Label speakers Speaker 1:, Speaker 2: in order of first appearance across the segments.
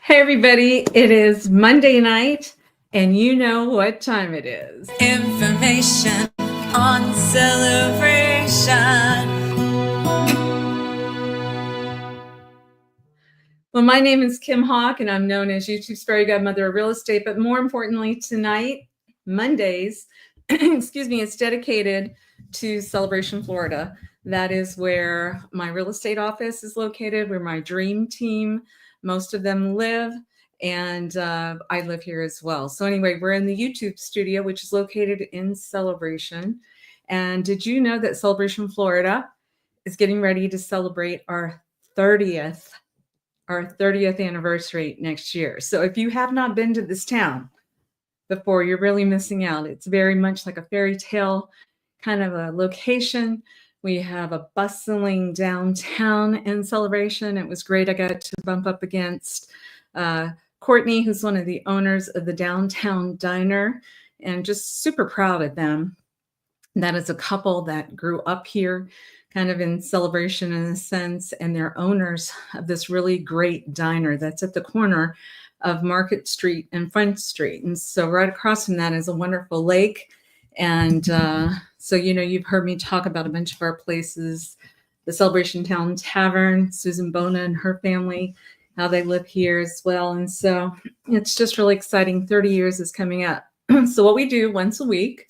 Speaker 1: Hey, everybody, it is Monday night, and you know what time it is.
Speaker 2: Information on celebration.
Speaker 1: Well, my name is Kim Hawk, and I'm known as YouTube's fairy godmother of real estate. But more importantly, tonight, Mondays, excuse me, it's dedicated to Celebration, Florida. That is where my real estate office is located, where my dream team, most of them live. And I live here as well. So anyway, we're in the YouTube studio, which is located in Celebration. And did you know that Celebration, Florida is getting ready to celebrate our 30th anniversary next year. So if you have not been to this town before, you're really missing out. It's very much like a fairy tale kind of a location. We have a bustling downtown in Celebration. It was great. I got to bump up against Courtney, who's one of the owners of the Downtown Diner, and just super proud of them. That is a couple that grew up here, kind of in Celebration in a sense, and they're owners of this really great diner that's at the corner of Market Street and Front Street. And so right across from that is a wonderful lake. And so, you've heard me talk about a bunch of our places, the Celebration Town Tavern, Susan Bona and her family, how they live here as well. And so it's just really exciting. 30 years is coming up. So what we do once a week,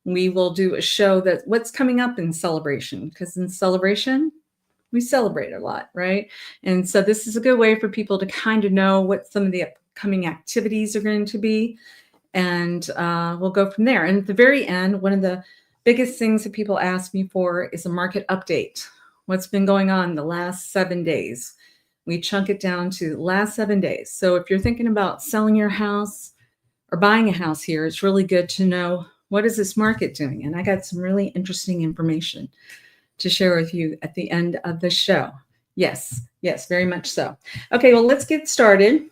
Speaker 1: we will do a show that what's coming up in Celebration, because in Celebration, we celebrate a lot, right? And so this is a good way for people to kind of know what some of the upcoming activities are going to be. And we'll go from there. And at the very end, one of the biggest things that people ask me for is a market update. What's been going on the last 7 days? We chunk it down to the last 7 days. So if you're thinking about selling your house or buying a house here, it's really good to know, what is this market doing? And I got some really interesting information to share with you at the end of the show. Yes, very much so. Okay, well, let's get started.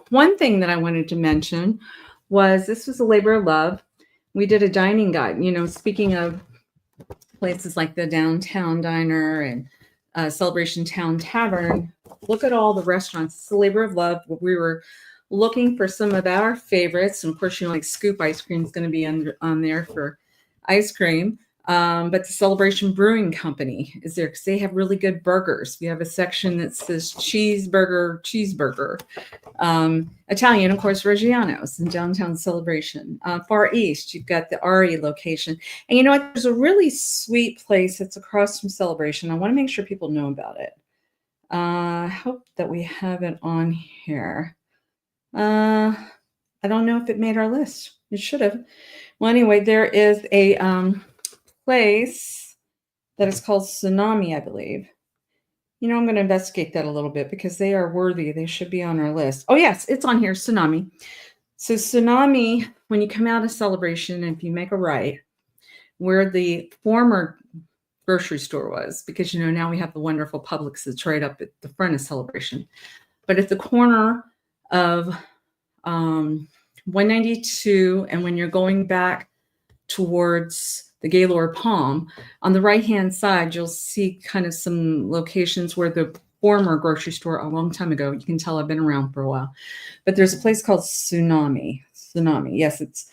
Speaker 1: One thing that I wanted to mention was this was a labor of love. We did a dining guide, speaking of places like the Downtown Diner and Celebration Town Tavern. Look at all the restaurants. It's a labor of love. We were looking for some of our favorites. And of course, like Scoop Ice Cream is going to be on there for ice cream. But the Celebration Brewing Company is there because they have really good burgers. We have a section that says cheeseburger. Italian, of course, Reggiano's in downtown Celebration. Far East, you've got the Ari location. And you know what? There's a really sweet place that's across from Celebration. I want to make sure people know about it. I hope that we have it on here. I don't know if it made our list. It should have. Well, anyway, there is a place that is called Tsunami, I believe. I'm going to investigate that a little bit because they are worthy. They should be on our list. Oh, yes, it's on here, Tsunami. So Tsunami, when you come out of Celebration, if you make a right, where the former grocery store was, because, now we have the wonderful Publix that's right up at the front of Celebration. But at the corner of 192, and when you're going back towards the Gaylord Palm, on the right-hand side, you'll see kind of some locations where the former grocery store a long time ago, you can tell I've been around for a while, but there's a place called Tsunami. Yes, it's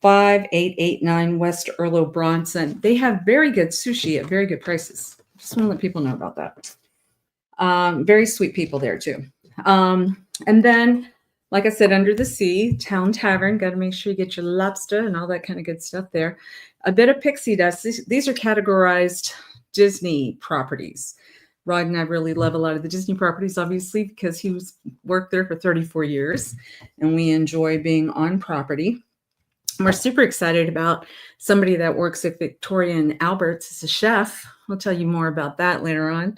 Speaker 1: 5889 West Erlo Bronson. They have very good sushi at very good prices. Just want to let people know about that. Very sweet people there too. And then, like I said, Under the Sea, Town Tavern. Got to make sure you get your lobster and all that kind of good stuff there. A bit of pixie dust. These are categorized Disney properties. Rod and I really love a lot of the Disney properties, obviously, because he worked there for 34 years, and we enjoy being on property. We're super excited about somebody that works at Victoria and Albert's as a chef. I'll tell you more about that later on.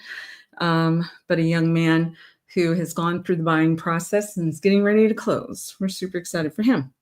Speaker 1: But a young man who has gone through the buying process and is getting ready to close. We're super excited for him.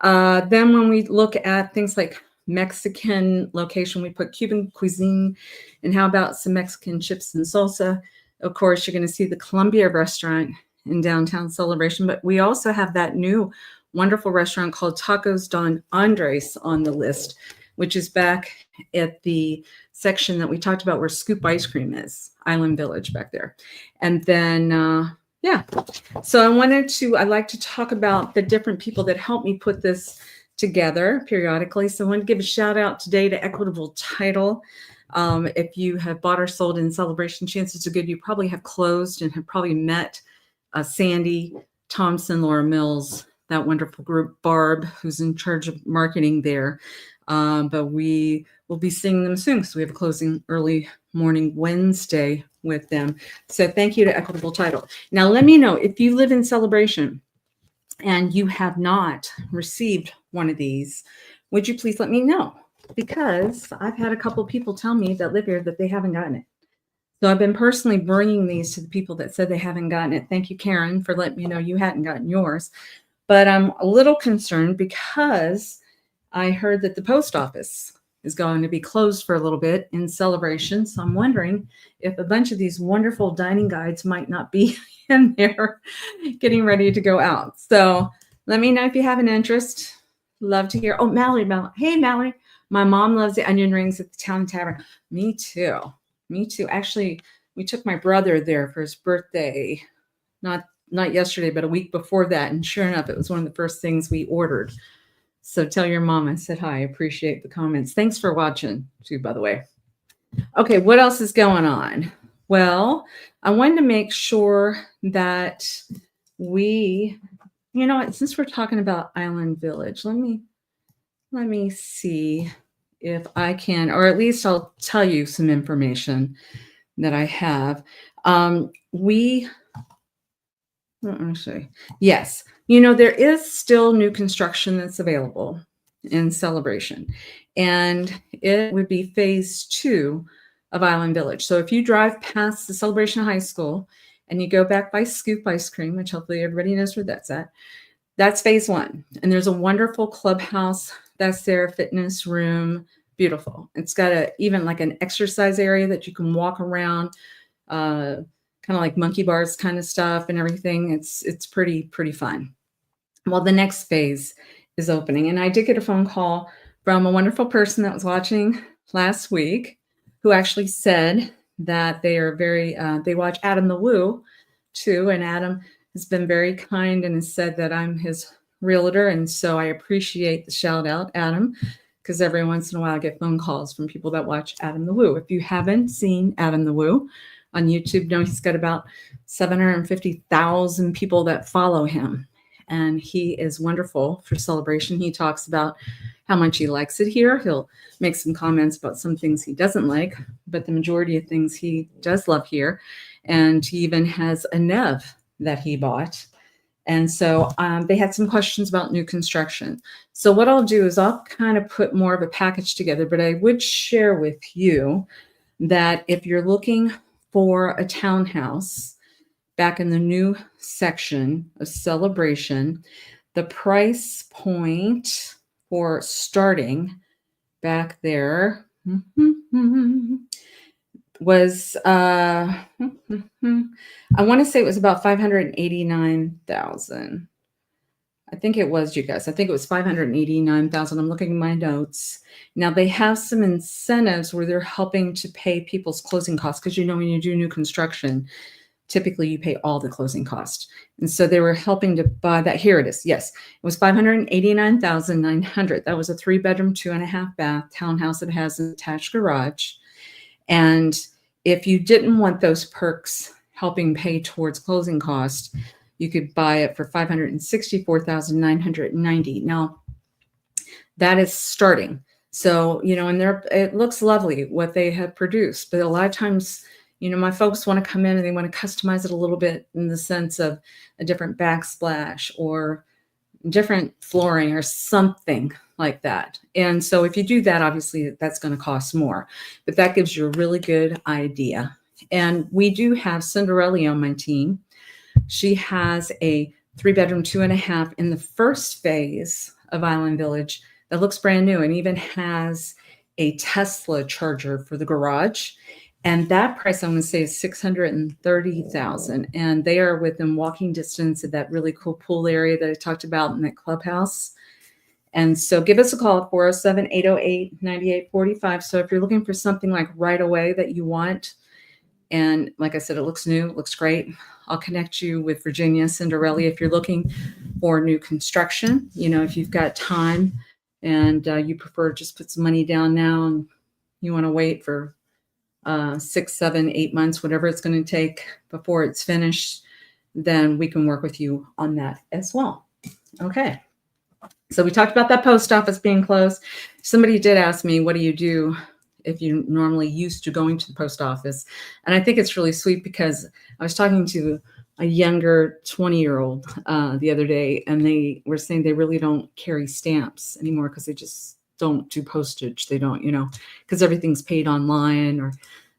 Speaker 1: Then when we look at things like Mexican location, we put Cuban cuisine, and how about some Mexican chips and salsa? Of course, you're going to see the Columbia restaurant in downtown Celebration, but we also have that new wonderful restaurant called Tacos Don Andres on the list, which is back at the section that we talked about where Scoop Ice Cream is, Island Village back there. And then Yeah. So I like to talk about the different people that helped me put this together periodically. So I want to give a shout out today to Equitable Title. If you have bought or sold in Celebration, chances are good you probably have closed and have probably met Sandy Thompson, Laura Mills, that wonderful group, Barb, who's in charge of marketing there. But we will be seeing them soon because we have a closing early morning Wednesday with them. So thank you to Equitable Title. Now, let me know if you live in Celebration and you have not received one of these, would you please let me know? Because I've had a couple people tell me that live here that they haven't gotten it. So I've been personally bringing these to the people that said they haven't gotten it. Thank you, Karen, for letting me know you hadn't gotten yours. But I'm a little concerned because I heard that the post office is going to be closed for a little bit in Celebration. So I'm wondering if a bunch of these wonderful dining guides might not be in there getting ready to go out. So let me know if you have an interest. Love to hear. Oh, Mallory. Hey, Mallory. My mom loves the onion rings at the Town Tavern. Me too. Me too. Actually, we took my brother there for his birthday, not yesterday, but a week before that. And sure enough, it was one of the first things we ordered. So tell your mom I said hi. I appreciate the comments. Thanks for watching too, by the way. Okay, what else is going on? Well, I wanted to make sure that we, you know what, since we're talking about Island Village, let me see if I can, or at least I'll tell you some information that I have. Yes, there is still new construction that's available in Celebration, and it would be phase 2 of Island Village. So if you drive past the Celebration High School and you go back by Scoop Ice Cream, which hopefully everybody knows where that's at, that's phase 1. And there's a wonderful clubhouse that's there, fitness room, beautiful. It's got even like an exercise area that you can walk around, kind of like monkey bars kind of stuff and everything. It's pretty fun. Well, the next phase is opening, and I did get a phone call from a wonderful person that was watching last week who actually said that they are they watch Adam the Woo too, and Adam has been very kind and has said that I'm his realtor, and so I appreciate the shout out, Adam, because every once in a while I get phone calls from people that watch Adam the Woo. If you haven't seen Adam the Woo on YouTube, he's got about 750,000 people that follow him, and he is wonderful for Celebration. He talks about how much he likes it here. He'll make some comments about some things he doesn't like, but the majority of things he does love here. And he even has a Nev that he bought. And so they had some questions about new construction. So what I'll do is I'll kind of put more of a package together, but I would share with you that if you're looking for a townhouse back in the new section of Celebration, the price point for starting back there was I want to say it was about 589,000. I think it was, you guys. I think it was 589,000. I'm looking at my notes. Now they have some incentives where they're helping to pay people's closing costs, because when you do new construction, typically you pay all the closing costs. And so they were helping to buy that. Here it is. Yes, it was 589,900. That was a 3-bedroom, 2.5 bath townhouse that has an attached garage. And if you didn't want those perks helping pay towards closing costs, you could buy it for 564,990. Now, that is starting. So, and it looks lovely what they have produced, but a lot of times, my folks want to come in and they want to customize it a little bit in the sense of a different backsplash or different flooring or something like that. And so if you do that, obviously that's going to cost more, but that gives you a really good idea. And we do have Cinderella on my team. She has a 3-bedroom, 2.5 in the first phase of Island Village that looks brand new and even has a Tesla charger for the garage. And that price, I'm going to say, is $630,000. And they are within walking distance of that really cool pool area that I talked about in that clubhouse. And so give us a call at 407-808-9845. So if you're looking for something like right away that you want, And like I said, it looks new, it looks great. I'll connect you with Virginia Cinderelli if you're looking for new construction. If you've got time and you prefer just put some money down now and you want to wait for 6, 7, 8 months, whatever it's going to take before it's finished, then we can work with you on that as well. Okay. So we talked about that post office being closed. Somebody did ask me, what do you do if you normally used to going to the post office? And I think it's really sweet because I was talking to a younger 20-year-old the other day, and they were saying they really don't carry stamps anymore because they just don't do postage. They don't, because everything's paid online or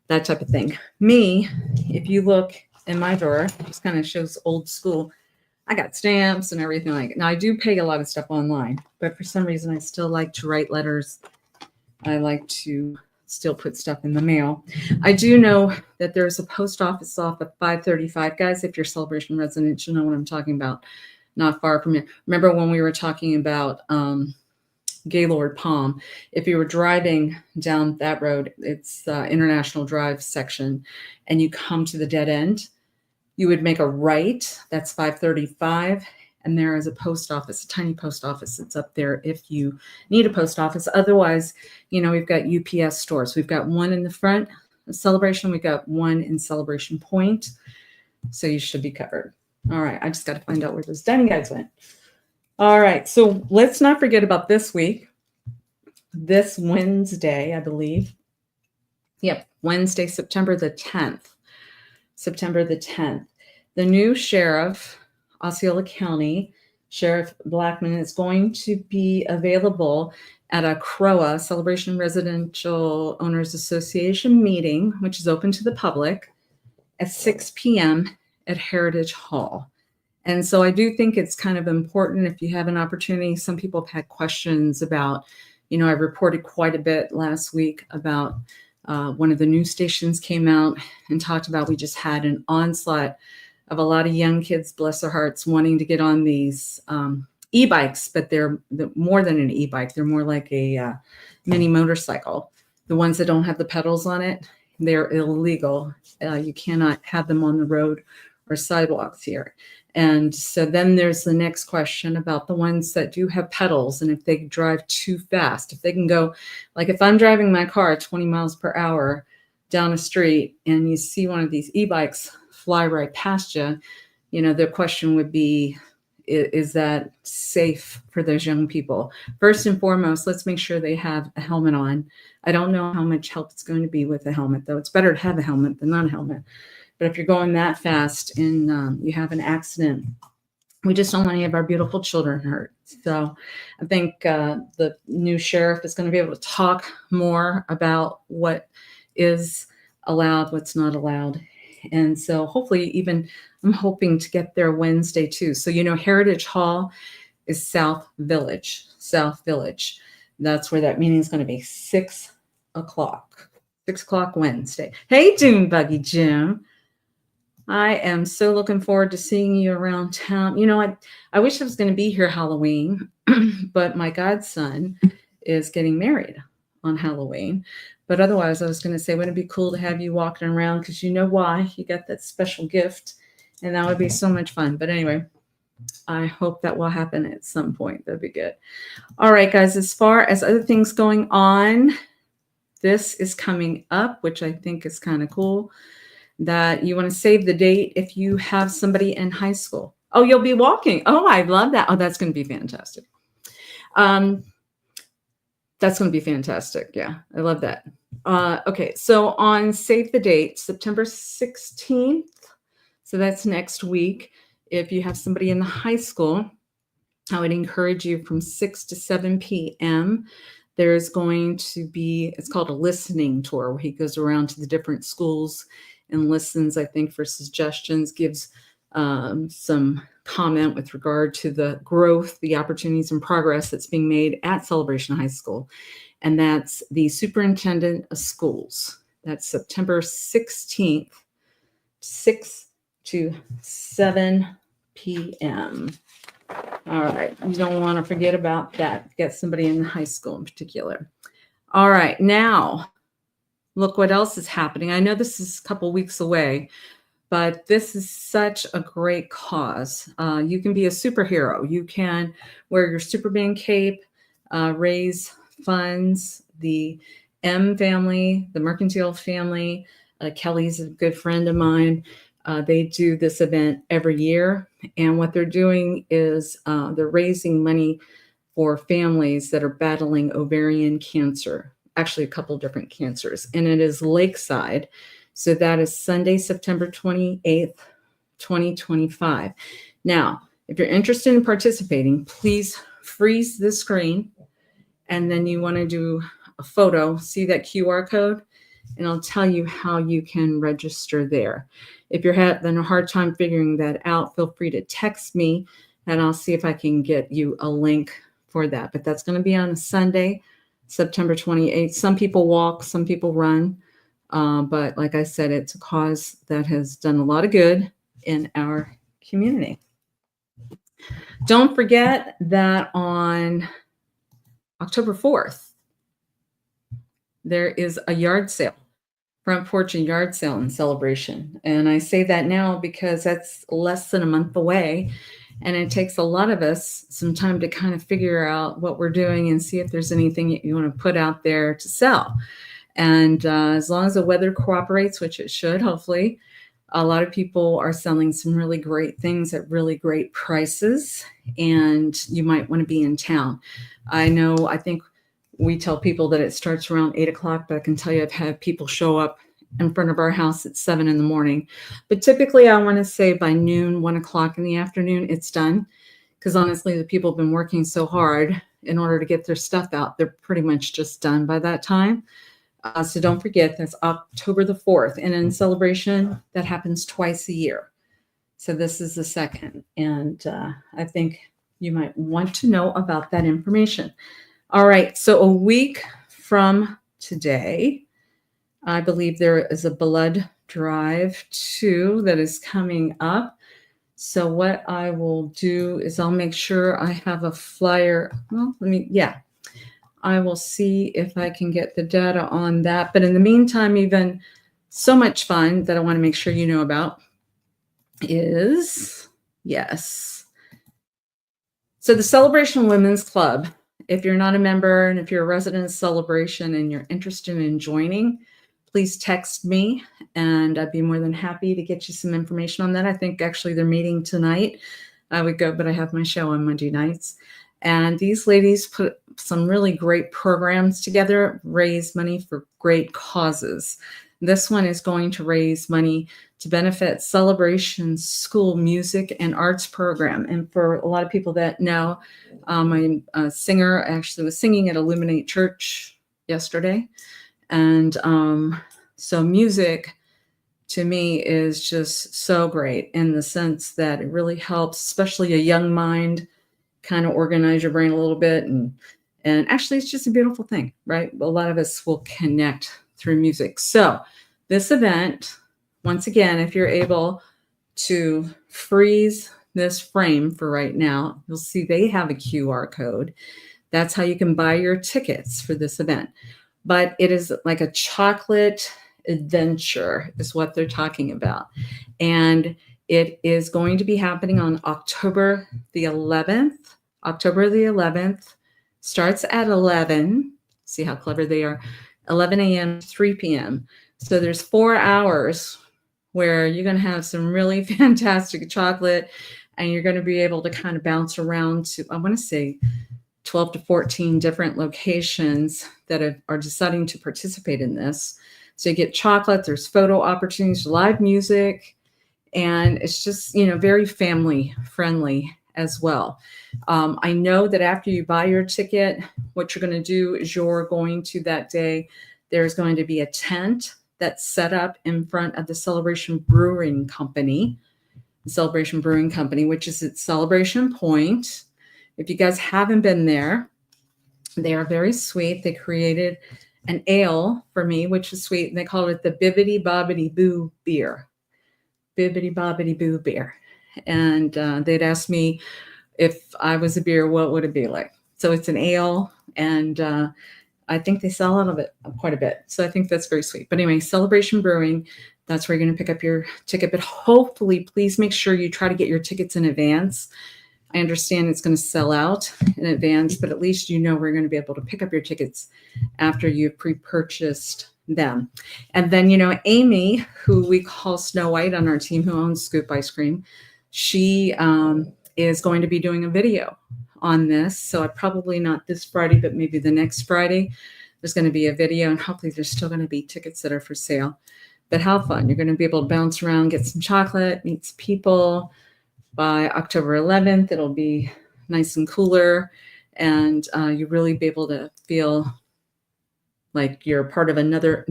Speaker 1: that type of thing. Me, if you look in my drawer, just kind of shows old school. I got stamps and everything like it. Now I do pay a lot of stuff online, but for some reason I still like to write letters. I like to still put stuff in the mail. I do know that there's a post office off at 535. Guys, if you're Celebration residents, you know what I'm talking about. Not far from it. Remember when we were talking about Gaylord Palm? If you were driving down that road, it's International Drive section, and you come to the dead end, you would make a right. That's 535. And there is a post office, a tiny post office that's up there if you need a post office. Otherwise, we've got UPS stores. We've got one in the front of Celebration. We've got one in Celebration Point. So you should be covered. All right. I just got to find out where those dining guides went. All right. So let's not forget about this week. This Wednesday, I believe. Yep. Wednesday, September the 10th. September the 10th. The new sheriff, Osceola County, Sheriff Blackman, is going to be available at a CROA, Celebration Residential Owners Association meeting, which is open to the public, at 6 p.m. at Heritage Hall. And so I do think it's kind of important if you have an opportunity. Some people have had questions about, I reported quite a bit last week about one of the news stations came out and talked about we just had an onslaught of a lot of young kids, bless their hearts, wanting to get on these e-bikes, but they're more than an e-bike. They're more like a mini motorcycle. The ones that don't have the pedals on it, they're illegal. You cannot have them on the road or sidewalks here. And so then there's the next question about the ones that do have pedals and if they drive too fast. If they can go, like if I'm driving my car at 20 miles per hour down a street and you see one of these e-bikes fly right past you, the question would be, is that safe for those young people? First and foremost, let's make sure they have a helmet on. I don't know how much help it's going to be with a helmet, though. It's better to have a helmet than not a helmet. But if you're going that fast and you have an accident, we just don't want any of our beautiful children hurt. So I think the new sheriff is going to be able to talk more about what is allowed, what's not allowed. And so hopefully even I'm hoping to get there Wednesday too. So, Heritage Hall is South Village. That's where that meeting is going to be, 6 o'clock. 6 o'clock Wednesday. Hey, Dune Buggy Jim. I am so looking forward to seeing you around town. I wish I was going to be here Halloween, but my godson is getting married on Halloween. But otherwise, I was going to say, wouldn't it be cool to have you walking around? Because you know why? You got that special gift, and that would be so much fun. But anyway, I hope that will happen at some point. That'd be good. All right, guys, as far as other things going on, this is coming up, which I think is kind of cool, that you want to save the date if you have somebody in high school. Oh, you'll be walking. Oh, I love that. Oh, that's going to be fantastic. That's going to be fantastic. Yeah, I love that. Okay, so on Save the Date, September 16th, so that's next week. If you have somebody in the high school, I would encourage you from 6 to 7 p.m. There's going to be, it's called a listening tour, where he goes around to the different schools and listens, I think, for suggestions, gives some comment with regard to the growth, the opportunities and progress that's being made at Celebration High School. And that's the superintendent of schools. That's September 16th, 6 to 7 p.m. All right. You don't want to forget about that. Get somebody in high school in particular. All right. Now, look what else is happening. I know this is a couple weeks away, but this is such a great cause. You can be a superhero. You can wear your Superman cape, raise funds. The M family, the Mercantile family, Kelly's a good friend of mine. They do this event every year. And what they're doing is they're raising money for families that are battling ovarian cancer, actually, a couple different cancers. And it is lakeside. So that is Sunday, September 28th, 2025. Now, if you're interested in participating, please freeze the screen. And then you want to do a photo, see that QR code, and I'll tell you how you can register there. If you're having a hard time figuring that out, feel free to text me and I'll see if I can get you a link for that. But that's going to be on a Sunday, September 28th. Some people walk, some people run. But like I said, it's a cause that has done a lot of good in our community. Don't forget that on October 4th, there is a yard sale, front porch and yard sale and celebration. And I say that now because that's less than a month away. And it takes a lot of us some time to kind of figure out what we're doing and see if there's anything you want to put out there to sell. And as long as the weather cooperates, which it should, hopefully, a lot of people are selling some really great things at really great prices. And you might want to be in town. I think we tell people that it starts around 8 o'clock, but I can tell you I've had people show up in front of our house at 7 in the morning. But typically I want to say by noon, 1 o'clock in the afternoon, it's done. Because honestly, the people have been working so hard in order to get their stuff out. They're pretty much just done by that time. So don't forget, that's October the 4th. And in celebration, that happens twice a year. So this is the second. And I think you might want to know about that information. All right. So a week from today, I believe there is a blood drive too that is coming up. So what I will do is I'll make sure I have a flyer. Well, I will see if I can get the data on that. But in the meantime, even so much fun that I want to make sure you know about is, yes. So the Celebration Women's Club, if you're not a member and if you're a resident of Celebration and you're interested in joining, please text me and I'd be more than happy to get you some information on that. I think actually they're meeting tonight. I would go, but I have my show on Monday nights. And these ladies put some really great programs together, raise money for great causes. This one is going to raise money to benefit Celebration School Music and Arts Program. And for a lot of people that know, I'm a singer. I actually was singing at Illuminate Church yesterday. And so music to me is just so great in the sense that it really helps, especially a young mind, kind of organize your brain a little bit. And actually, it's just a beautiful thing, right? A lot of us will connect through music. So this event, once again, if you're able to freeze this frame for right now, you'll see they have a QR code. That's how you can buy your tickets for this event. But it is like a chocolate adventure is what they're talking about. And it is going to be happening on October the 11th. October the 11th starts at 11. See how clever they are. 11 a.m. to 3 p.m. So there's 4 hours where you're going to have some really fantastic chocolate and you're going to be able to kind of bounce around to, I want to say, 12 to 14 different locations that are deciding to participate in this. So you get chocolate, there's photo opportunities, live music, and it's just, very family friendly as well. I know that after you buy your ticket, what you're going to do is you're going to that day, there's going to be a tent that's set up in front of the Celebration Brewing Company, which is at Celebration Point. If you guys haven't been there, they are very sweet. They created an ale for me, which is sweet. And they called it the Bibbidi Bobbidi Boo beer. Bibbidi Bobbidi Boo beer. And they'd asked me if I was a beer, what would it be like? So it's an ale. And I think they sell out of it quite a bit. So I think that's very sweet. But anyway, Celebration Brewing, that's where you're going to pick up your ticket. But hopefully, please make sure you try to get your tickets in advance. I understand it's going to sell out in advance, but at least you know we're going to be able to pick up your tickets after you've pre-purchased them. And then, Amy, who we call Snow White on our team, who owns Scoop Ice Cream, she is going to be doing a video on this. So probably not this Friday, but maybe the next Friday, there's going to be a video, and hopefully there's still going to be tickets that are for sale. But how fun. You're going to be able to bounce around, get some chocolate, meet some people. By October 11th, it'll be nice and cooler, and you really be able to feel like you're part of another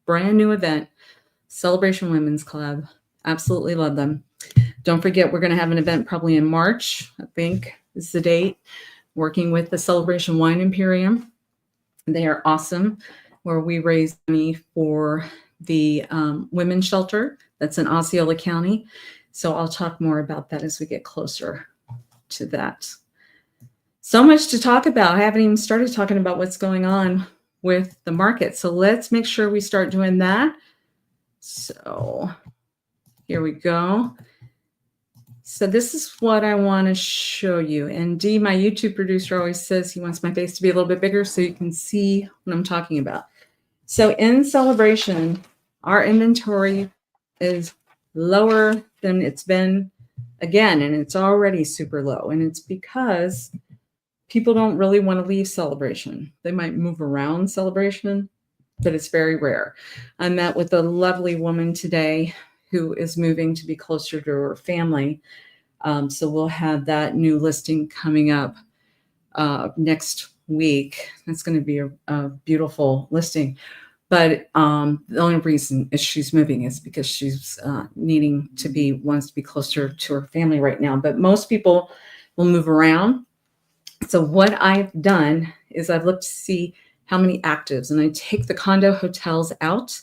Speaker 1: brand new event, Celebration Women's Club. Absolutely love them. Don't forget, we're going to have an event probably in March, I think is the date, working with the Celebration Wine Imperium. They are awesome, where we raise money for the women's shelter that's in Osceola County. So I'll talk more about that as we get closer to that. So much to talk about. I haven't even started talking about what's going on with the market. So let's make sure we start doing that. So here we go. So this is what I want to show you. And Dee, my YouTube producer, always says he wants my face to be a little bit bigger so you can see what I'm talking about. So in Celebration, our inventory is lower than it's been again, and it's already super low. And it's because people don't really want to leave Celebration. They might move around Celebration, but it's very rare. I met with a lovely woman today who is moving to be closer to her family. So we'll have that new listing coming up next week. That's going to be a beautiful listing. But the only reason is she's moving is because she's wants to be closer to her family right now. But most people will move around. So what I've done is I've looked to see how many actives, and I take the condo hotels out.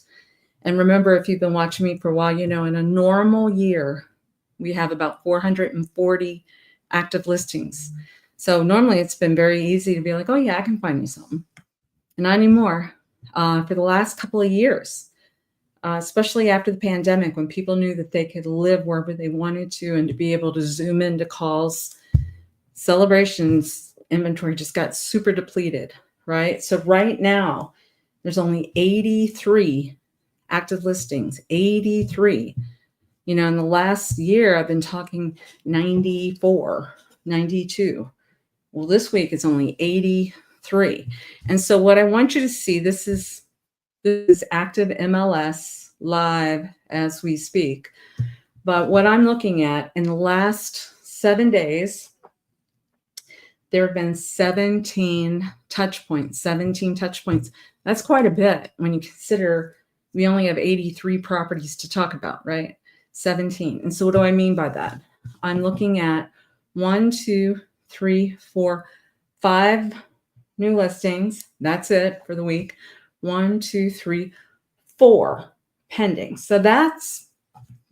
Speaker 1: And remember, if you've been watching me for a while, in a normal year, we have about 440 active listings. So normally it's been very easy to be like, oh yeah, I can find me something. And not anymore. For the last couple of years, especially after the pandemic, when people knew that they could live wherever they wanted to and to be able to zoom into calls, Celebration's inventory just got super depleted, right? So right now, there's only 83 active listings, 83. In the last year, I've been talking 94, 92. Well, this week it's only 83. And so what I want you to see, this is active MLS live as we speak. But what I'm looking at in the last 7 days, there have been 17 touch points. That's quite a bit when you consider we only have 83 properties to talk about, right? 17. And so what do I mean by that? I'm looking at 1, 2, 3, 4, 5 new listings. That's it for the week. 1, 2, 3, 4 pending. So that's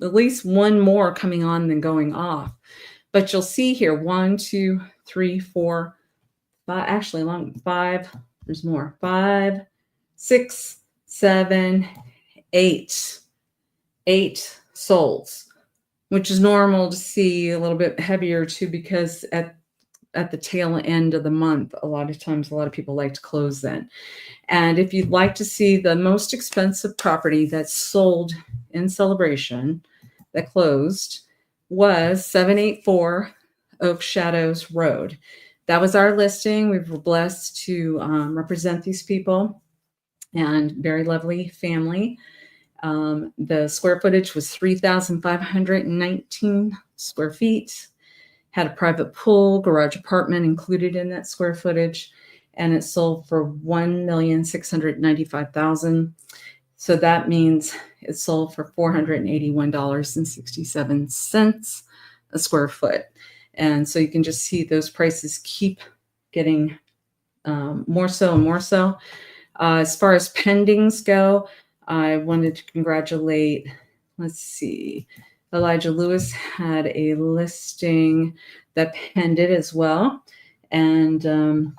Speaker 1: at least one more coming on than going off. But you'll see here 1, 2, 3, 4, 5. Actually, 5. There's more. 5, 6, 7, 8. 8 solds, which is normal to see a little bit heavier too, because at the tail end of the month, a lot of times, a lot of people like to close then. And if you'd like to see the most expensive property that's sold in Celebration that closed was 784 Oak Shadows Road. That was our listing. We were blessed to represent these people, and very lovely family. The square footage was 3,519 square feet, had a private pool, garage apartment included in that square footage, and it sold for $1,695,000. So that means it sold for $481.67 a square foot. And so you can just see those prices keep getting more so and more so. As far as pendings go, I wanted to congratulate, Elijah Lewis had a listing that pended as well. And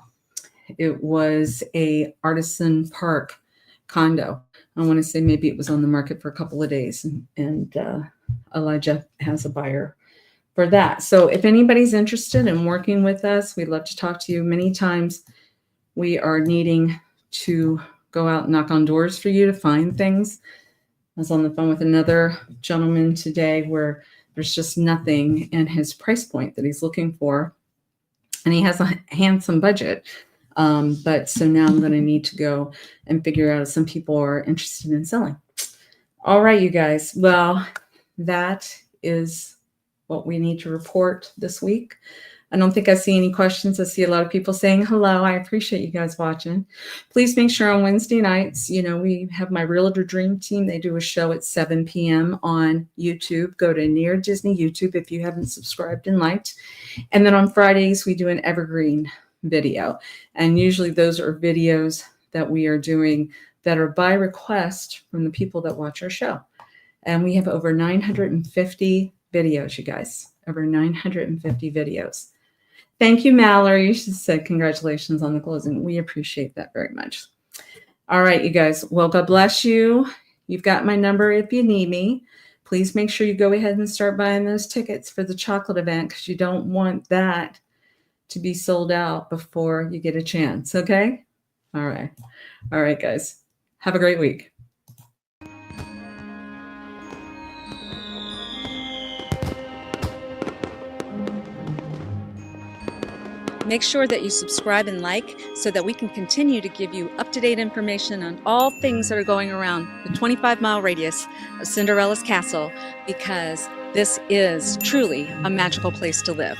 Speaker 1: It was a artisan park condo. I want to say maybe it was on the market for a couple of days, and Elijah has a buyer for that. So if anybody's interested in working with us, we'd love to talk to you. Many times we are needing to go out and knock on doors for you to find things. I was on the phone with another gentleman today where there's just nothing in his price point that he's looking for. And he has a handsome budget. But so now I'm going to need to go and figure out if some people are interested in selling. All right, you guys. Well, that is what we need to report this week. I don't think I see any questions. I see a lot of people saying hello. I appreciate you guys watching. Please make sure on Wednesday nights, we have my Realtor Dream Team. They do a show at 7 p.m. on YouTube. Go to Near Disney YouTube if you haven't subscribed and liked. And then on Fridays, we do an evergreen video. And usually those are videos that we are doing that are by request from the people that watch our show. And we have over 950 videos, you guys. Over 950 videos. Thank you, Mallory. She said congratulations on the closing. We appreciate that very much. All right, you guys. Well, God bless you. You've got my number if you need me. Please make sure you go ahead and start buying those tickets for the chocolate event because you don't want that to be sold out before you get a chance, okay? All right. All right, guys. Have a great week.
Speaker 3: Make sure that you subscribe and like so that we can continue to give you up-to-date information on all things that are going around the 25-mile radius of Cinderella's castle, because this is truly a magical place to live.